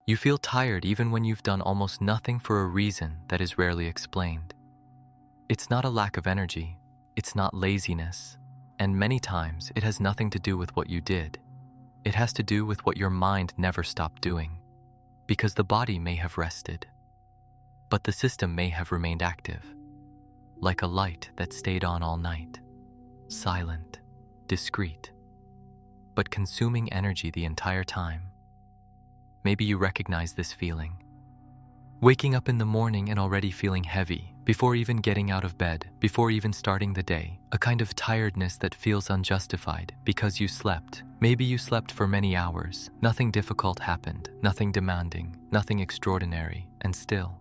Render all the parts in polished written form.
You feel tired even when you've done almost nothing for a reason that is rarely explained. It's not a lack of energy, it's not laziness, and many times it has nothing to do with what you did. It has to do with what your mind never stopped doing, because the body may have rested, but the system may have remained active, like a light that stayed on all night, silent, discreet, but consuming energy the entire time. Maybe you recognize this feeling. Waking up in the morning and already feeling heavy, before even getting out of bed, before even starting the day, a kind of tiredness that feels unjustified because you slept. Maybe you slept for many hours, nothing difficult happened, nothing demanding, nothing extraordinary, and still,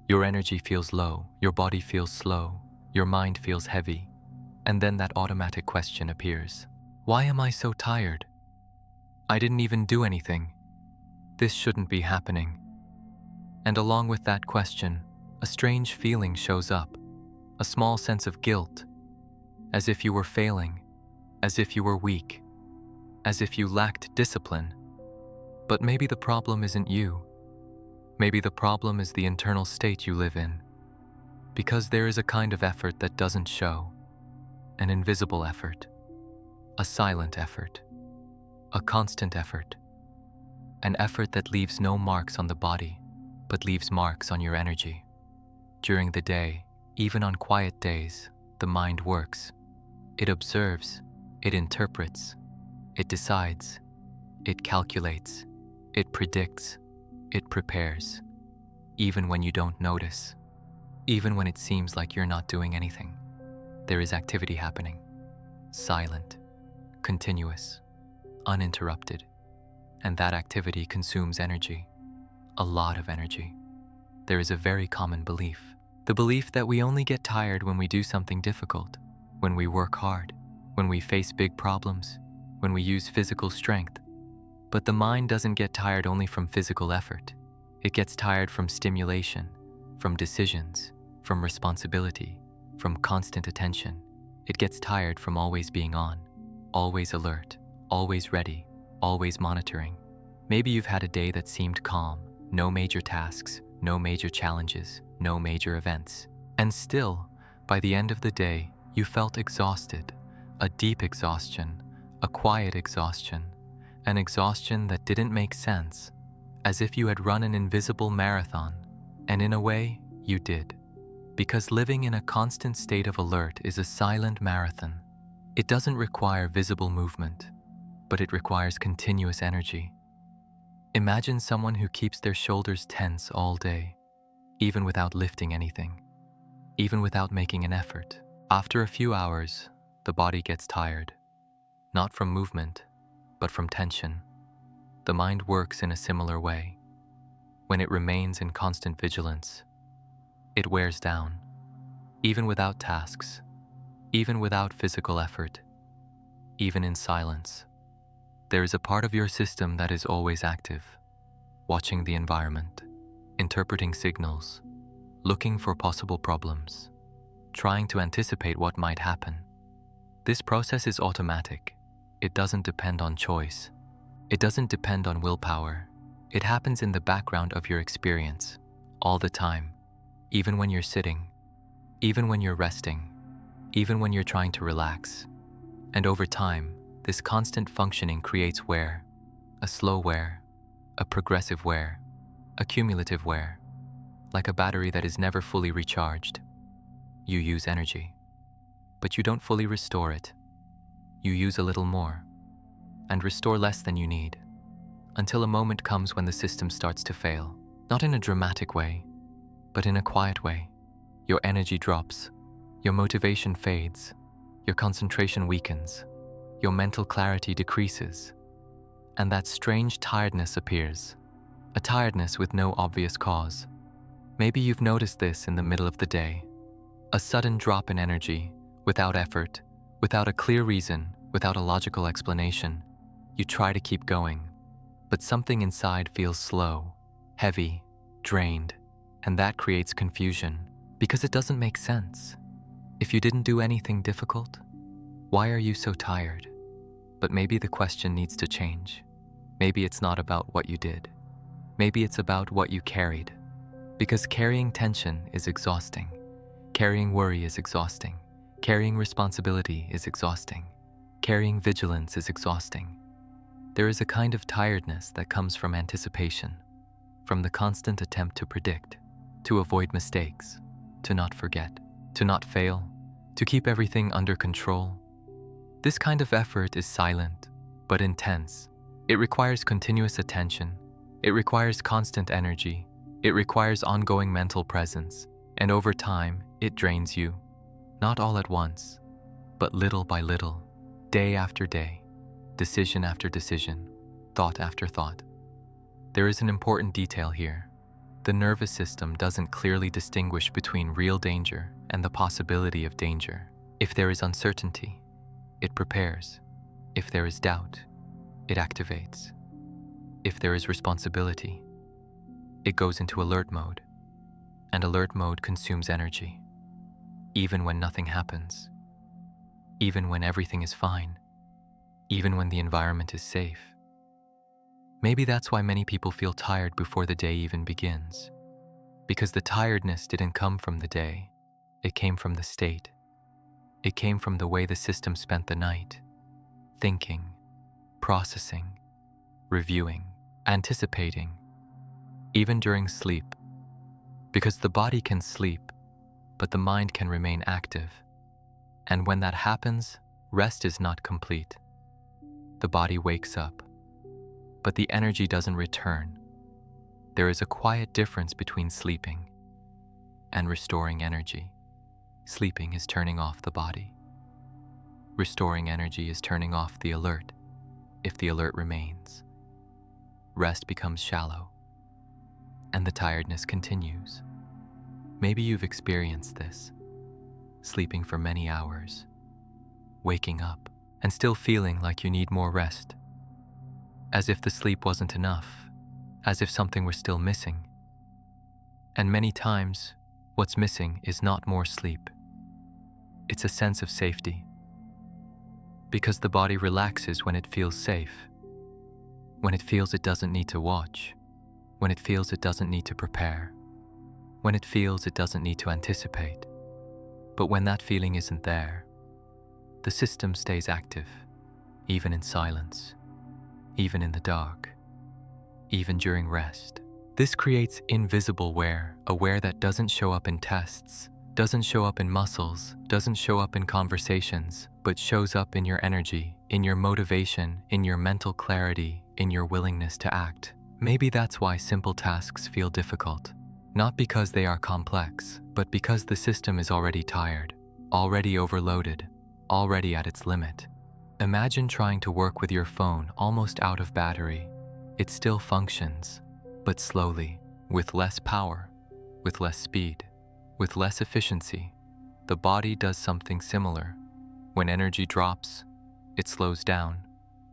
your energy feels low, your body feels slow, your mind feels heavy, and then that automatic question appears. Why am I so tired? I didn't even do anything. This shouldn't be happening. And along with that question, a strange feeling shows up, a small sense of guilt, as if you were failing, as if you were weak, as if you lacked discipline. But maybe the problem isn't you. Maybe the problem is the internal state you live in, because there is a kind of effort that doesn't show, an invisible effort, a silent effort, a constant effort, an effort that leaves no marks on the body, but leaves marks on your energy. During the day, even on quiet days, the mind works. It observes, it interprets, it decides, it calculates, it predicts, it prepares, even when you don't notice, even when it seems like you're not doing anything. There is activity happening, silent, continuous, uninterrupted, and that activity consumes energy, a lot of energy. There is a very common belief, the belief that we only get tired when we do something difficult, when we work hard, when we face big problems, when we use physical strength. But the mind doesn't get tired only from physical effort. It gets tired from stimulation, from decisions, from responsibility, from constant attention. It gets tired from always being on, always alert, always ready, always monitoring. Maybe you've had a day that seemed calm, no major tasks, no major challenges, no major events. And still, by the end of the day, you felt exhausted, a deep exhaustion, a quiet exhaustion, an exhaustion that didn't make sense, as if you had run an invisible marathon. And in a way, you did. Because living in a constant state of alert is a silent marathon. It doesn't require visible movement, but it requires continuous energy. Imagine someone who keeps their shoulders tense all day, even without lifting anything, even without making an effort. After a few hours, the body gets tired, not from movement, but from tension. The mind works in a similar way. When it remains in constant vigilance, it wears down, even without tasks, even without physical effort, even in silence. There is a part of your system that is always active, watching the environment, interpreting signals, looking for possible problems, trying to anticipate what might happen. This process is automatic. It doesn't depend on choice. It doesn't depend on willpower. It happens in the background of your experience, all the time, even when you're sitting, even when you're resting, even when you're trying to relax. And over time, this constant functioning creates wear, a slow wear, a progressive wear, a cumulative wear, like a battery that is never fully recharged. You use energy, but you don't fully restore it. You use a little more, and restore less than you need, until a moment comes when the system starts to fail, not in a dramatic way, but in a quiet way. Your energy drops, your motivation fades, your concentration weakens, your mental clarity decreases, and that strange tiredness appears, a tiredness with no obvious cause. Maybe you've noticed this in the middle of the day, a sudden drop in energy, without effort, without a clear reason, without a logical explanation. You try to keep going, but something inside feels slow, heavy, drained, and that creates confusion, because it doesn't make sense. If you didn't do anything difficult, why are you so tired? But maybe the question needs to change. Maybe it's not about what you did. Maybe it's about what you carried. Because carrying tension is exhausting. Carrying worry is exhausting. Carrying responsibility is exhausting. Carrying vigilance is exhausting. There is a kind of tiredness that comes from anticipation, from the constant attempt to predict, to avoid mistakes, to not forget, to not fail, to keep everything under control. This kind of effort is silent, but intense. It requires continuous attention. It requires constant energy. It requires ongoing mental presence. And over time, it drains you. Not all at once, but little by little, day after day, decision after decision, thought after thought. There is an important detail here. The nervous system doesn't clearly distinguish between real danger and the possibility of danger. If there is uncertainty, it prepares. If there is doubt, it activates. If there is responsibility, it goes into alert mode. And alert mode consumes energy, even when nothing happens, even when everything is fine, even when the environment is safe. Maybe that's why many people feel tired before the day even begins, because the tiredness didn't come from the day, it came from the state. It came from the way the system spent the night, thinking, processing, reviewing, anticipating, even during sleep. Because the body can sleep, but the mind can remain active. And when that happens, rest is not complete. The body wakes up, but the energy doesn't return. There is a quiet difference between sleeping and restoring energy. Sleeping is turning off the body. Restoring energy is turning off the alert, if the alert remains. Rest becomes shallow, and the tiredness continues. Maybe you've experienced this, sleeping for many hours, waking up, and still feeling like you need more rest, as if the sleep wasn't enough, as if something were still missing. And many times, what's missing is not more sleep. It's a sense of safety. Because the body relaxes when it feels safe, when it feels it doesn't need to watch, when it feels it doesn't need to prepare, when it feels it doesn't need to anticipate. But when that feeling isn't there, the system stays active, even in silence, even in the dark, even during rest. This creates invisible wear, a wear that doesn't show up in tests, doesn't show up in muscles, doesn't show up in conversations, but shows up in your energy, in your motivation, in your mental clarity, in your willingness to act. Maybe that's why simple tasks feel difficult. Not because they are complex, but because the system is already tired, already overloaded, already at its limit. Imagine trying to work with your phone almost out of battery. It still functions, but slowly, with less power, with less speed, with less efficiency. The body does something similar. When energy drops, it slows down,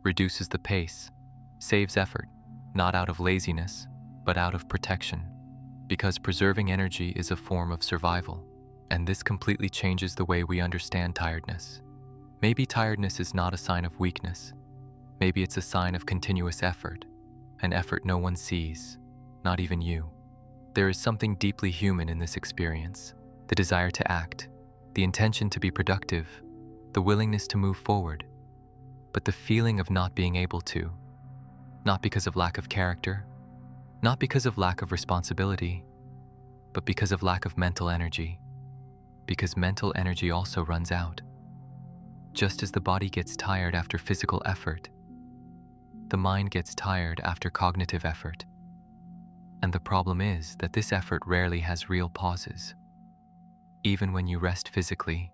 reduces the pace, saves effort, not out of laziness, but out of protection. Because preserving energy is a form of survival, and this completely changes the way we understand tiredness. Maybe tiredness is not a sign of weakness. Maybe it's a sign of continuous effort, an effort no one sees, not even you. There is something deeply human in this experience, the desire to act, the intention to be productive, the willingness to move forward, but the feeling of not being able to, not because of lack of character, not because of lack of responsibility, but because of lack of mental energy, because mental energy also runs out. Just as the body gets tired after physical effort, the mind gets tired after cognitive effort. And the problem is that this effort rarely has real pauses. Even when you rest physically,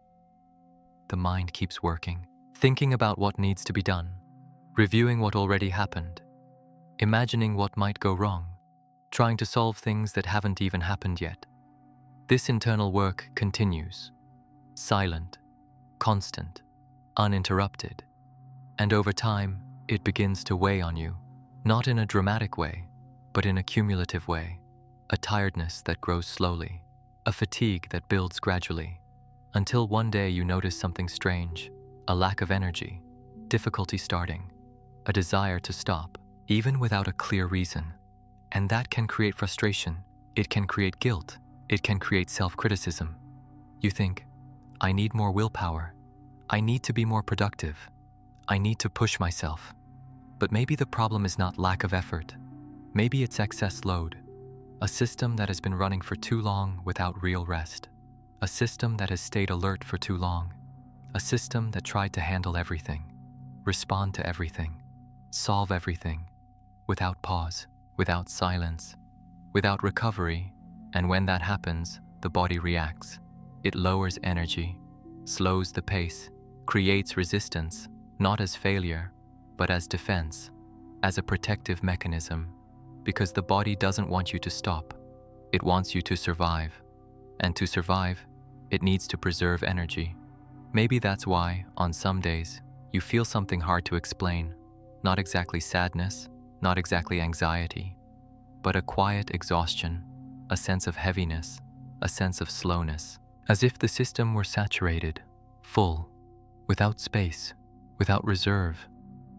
the mind keeps working, thinking about what needs to be done, reviewing what already happened, imagining what might go wrong, trying to solve things that haven't even happened yet. This internal work continues, silent, constant, uninterrupted, and over time, it begins to weigh on you, not in a dramatic way, but in a cumulative way, a tiredness that grows slowly, a fatigue that builds gradually, until one day you notice something strange, a lack of energy, difficulty starting, a desire to stop, even without a clear reason. And that can create frustration. It can create guilt. It can create self-criticism. You think, I need more willpower. I need to be more productive. I need to push myself. But maybe the problem is not lack of effort. Maybe it's excess load. A system that has been running for too long without real rest. A system that has stayed alert for too long. A system that tried to handle everything, respond to everything, solve everything, without pause, without silence, without recovery. And when that happens, the body reacts. It lowers energy, slows the pace, creates resistance, not as failure, but as defense, as a protective mechanism, because the body doesn't want you to stop. It wants you to survive. And to survive, it needs to preserve energy. Maybe that's why, on some days, you feel something hard to explain, not exactly sadness, not exactly anxiety, but a quiet exhaustion, a sense of heaviness, a sense of slowness, as if the system were saturated, full, without space, without reserve,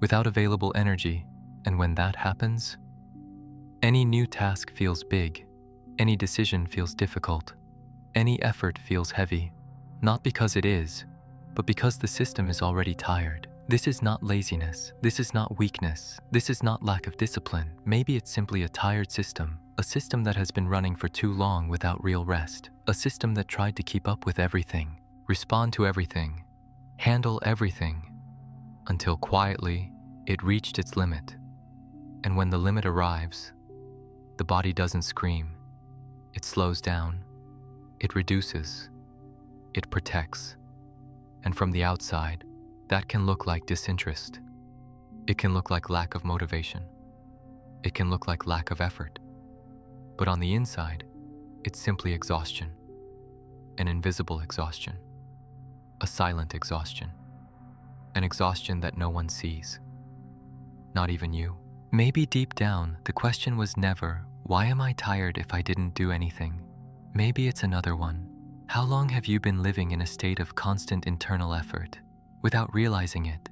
without available energy. And when that happens, any new task feels big, any decision feels difficult, any effort feels heavy, not because it is, but because the system is already tired. This is not laziness, this is not weakness, this is not lack of discipline. Maybe it's simply a tired system, a system that has been running for too long without real rest, a system that tried to keep up with everything, respond to everything, handle everything, until quietly it reached its limit. And when the limit arrives, the body doesn't scream. It slows down, it reduces, it protects. And from the outside, that can look like disinterest. It can look like lack of motivation. It can look like lack of effort. But on the inside, it's simply exhaustion. An invisible exhaustion. A silent exhaustion. An exhaustion that no one sees. Not even you. Maybe deep down, the question was never, why am I tired if I didn't do anything? Maybe it's another one. How long have you been living in a state of constant internal effort, without realizing it?